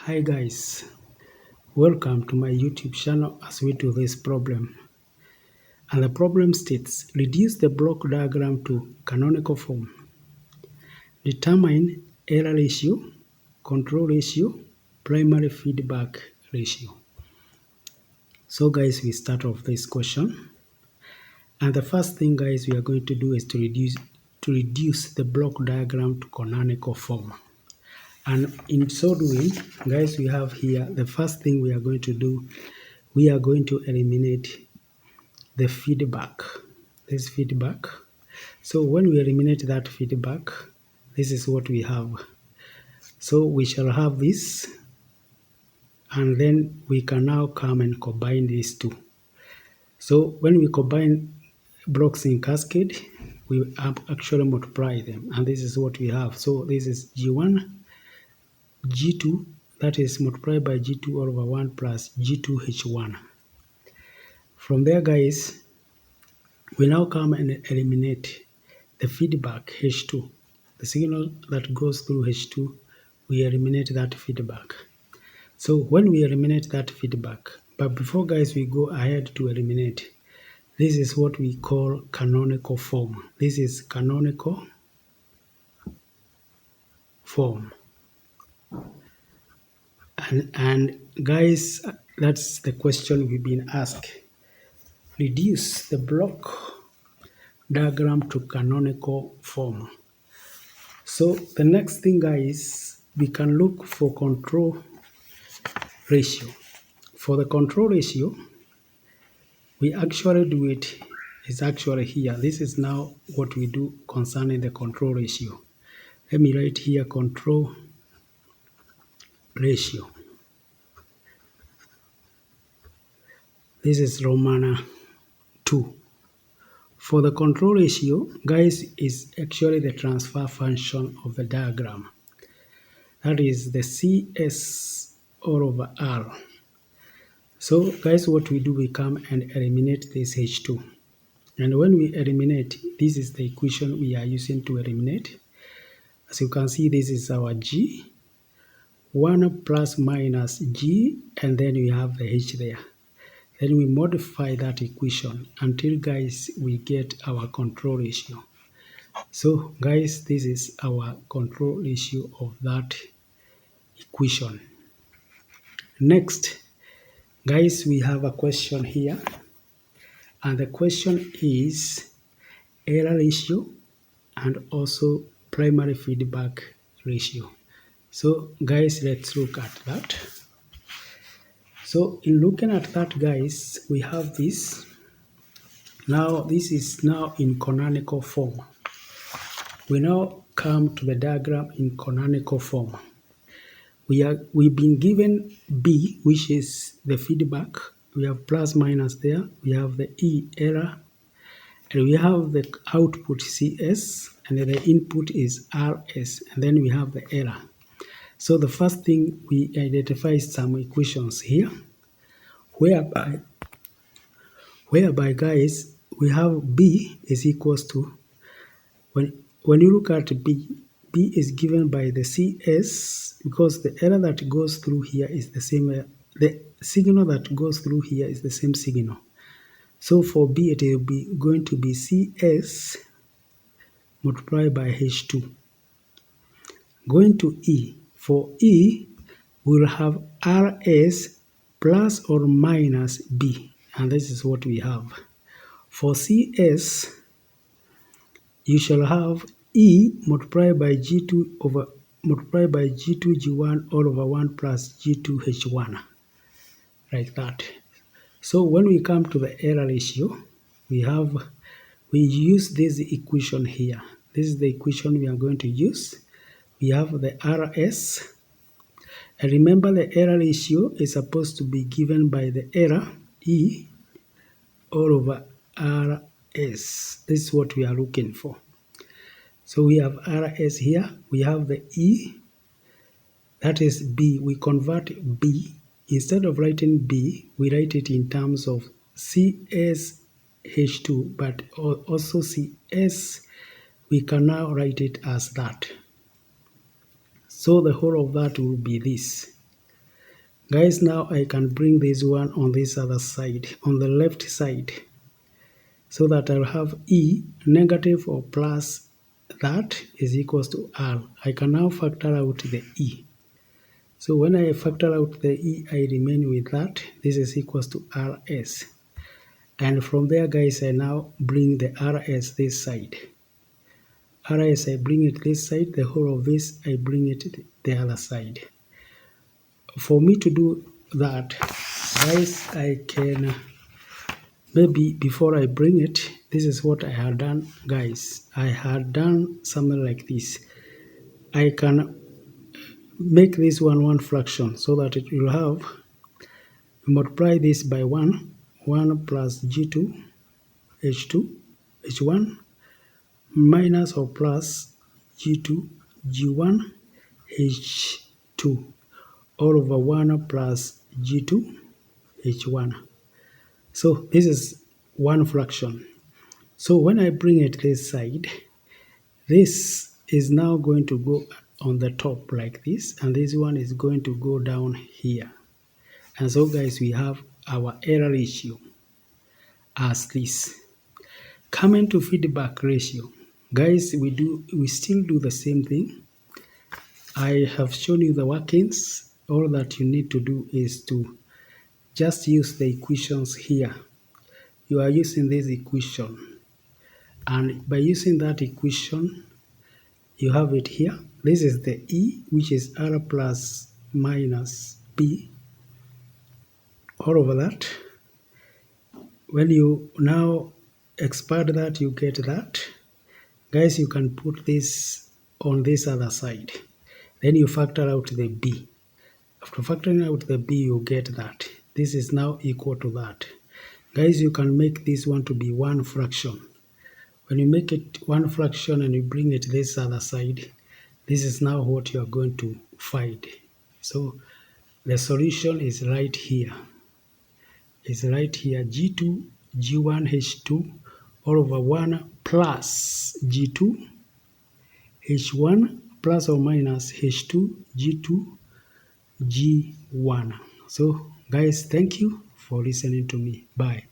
Hi guys, welcome to my YouTube channel as we do this problem. And the problem states, reduce the block diagram to canonical form. Determine error ratio, control ratio, primary feedback ratio. So guys, we start off this question. And the first thing guys we are going to do is to reduce the block diagram to canonical form. And in so doing, guys, we have here, the first thing we are going to do, we are going to eliminate the feedback, this feedback. So when we eliminate that feedback, this is what we have. So we shall have this, and then we can now come and combine these two. So when we combine blocks in cascade, we actually multiply them, and this is what we have. So this is G1, G2, that is multiplied by G2 all over 1 plus G2H1. From there, guys, we now come and eliminate the feedback H2. The signal that goes through H2, we eliminate that feedback. So when we eliminate that feedback, but before guys we go ahead to eliminate, this is what we call canonical form. This is canonical form. And guys, that's the question we've been asked. Reduce the block diagram to canonical form. So the next thing guys, we can look for control ratio. For the control ratio, we actually do it is actually here. This is now what we do concerning the control ratio. Let me write here control ratio. This is Roman 2. For the control ratio, guys, is actually the transfer function of the diagram. That is the CS all over R. So guys, what we do, we come and eliminate this H2. And when we eliminate, this is the equation we are using to eliminate. As you can see, this is our G, 1 plus minus G, and then we have the H there. Then we modify that equation until, guys, we get our control ratio. So, guys, this is our control ratio of that equation. Next, guys, we have a question here. And the question is error ratio and also primary feedback ratio. So guys, let's look at that. So in looking at that, guys, we have this. Now this is now in canonical form. We now come to the diagram in canonical form. We've been given B, which is the feedback. We have plus minus there. We have the E, error. And we have the output CS, and then the input is RS, and then we have the error. So the first thing, we identify some equations here, whereby guys, we have B is equals to, when you look at B is given by the CS, because the error that goes through here is the same, the signal that goes through here is the same signal. So for B, it will be going to be CS multiplied by H2. Going to E. For E, we'll have RS plus or minus B. And this is what we have. For CS, you shall have E multiplied by G2 over multiplied by G2 G1 all over 1 plus G2 H1. Like that. So when we come to the error ratio, we use this equation here. This is the equation we are going to use. We have the RS. And remember, the error ratio is supposed to be given by the error, E, all over RS. This is what we are looking for. So we have RS here. We have the E, that is B. We convert B. Instead of writing B, we write it in terms of CSH2, but also CS, we can now write it as that. So the whole of that will be this. Guys, now I can bring this one on this other side, on the left side, so that I'll have E negative or plus that is equals to R. I can now factor out the E. So when I factor out the E, I remain with that. This is equals to RS. And from there, guys, I now bring the RS this side. RS, I bring it this side. The whole of this, I bring it the other side. For me to do that, guys, I can, maybe before I bring it, this is what I had done, guys. I had done something like this. I can make this one fraction so that it will have, multiply this by 1 plus G2 H2 H1 minus or plus G2 G1 H2 all over 1 plus G2 H1. So this is one fraction. So when I bring it this side, this is now going to go on the top like this, and this one is going to go down here. And so guys, we have our error ratio as this. Coming to feedback ratio, guys, we still do the same thing. I have shown you the workings. All that you need to do is to just use the equations here. You are using this equation, and by using that equation, you have it here. This is the E, which is R plus minus B, all over that. When you now expand that, you get that. Guys, you can put this on this other side. Then you factor out the B. After factoring out the B, you get that. This is now equal to that. Guys, you can make this one to be one fraction. When you make it one fraction and you bring it this other side, this is now what you are going to find. So the solution is right here. It's right here, G2, G1, H2, all over 1 plus G2, H1 plus or minus H2, G2, G1. So guys, thank you for listening to me. Bye.